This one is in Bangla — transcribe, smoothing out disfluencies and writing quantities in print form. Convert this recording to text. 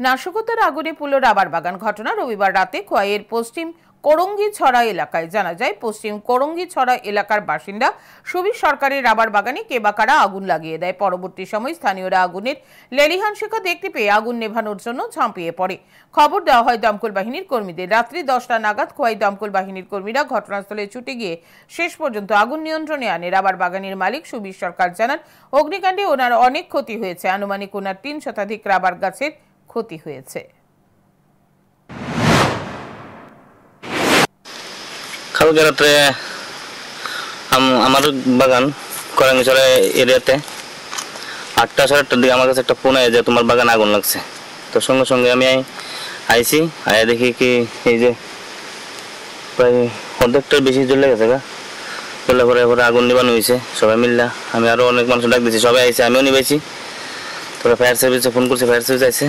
নাশকতার আগুনে পুড়ল রাবার বাগান। ঘটনা রবিবার রাতে খোয়াইয়ের পশ্চিম করঙ্গিছড়া এলাকায়। জানা যায়, পশ্চিম করঙ্গিছড়া এলাকার বাসিন্দা সুবীর সরকারের রাবার বাগানে কে বা কারা আগুন লাগিয়ে দেয়। পরবর্তী সময় স্থানীয়রা আগুনের লেলিহান শিখা দেখতে পেয়ে আগুন নেভানোর জন্য ঝাঁপিয়ে পড়ে। খবর দেওয়া হয় দমকল বাহিনীর কর্মীদের। রাত্রি 10টা নাগাদ খোয়াই দমকল বাহিনীর কর্মীরা ঘটনাস্থলে ছুটে গিয়ে শেষ পর্যন্ত আগুন নিয়ন্ত্রণে আনে। রাবার বাগানের মালিক সুবীর সরকার জানান, অগ্নিকাণ্ডে ওনার অনেক ক্ষতি হয়েছে। আনুমানিক ওনার 3 শতাধিক রাবার গাছের ক্ষতি হয়েছে। কালকে রাত্রে আমার বাগান করঙ্গিছড়া এরিয়াতে 8টা সাড়ে 8টার দিকে আমার কাছে একটা ফোন আয় যে তোমার বাগান আগুন লাগছে। তো সঙ্গে সঙ্গে আমি আইছি, আয়া দেখি কি এই যে প্রায় অর্ধেকটার বেশি জ্বলে গেছে গা। জ্বলে পরে আগুন নিবানো হয়েছে সবাই মিললা। আমি আরো অনেক মানুষ ডাক দিচ্ছি, সবাই আইসে, আমিও নিবাইছি। তবে ফায়ার সার্ভিসে ফোন করছি, ফায়ার সার্ভিস আইসে।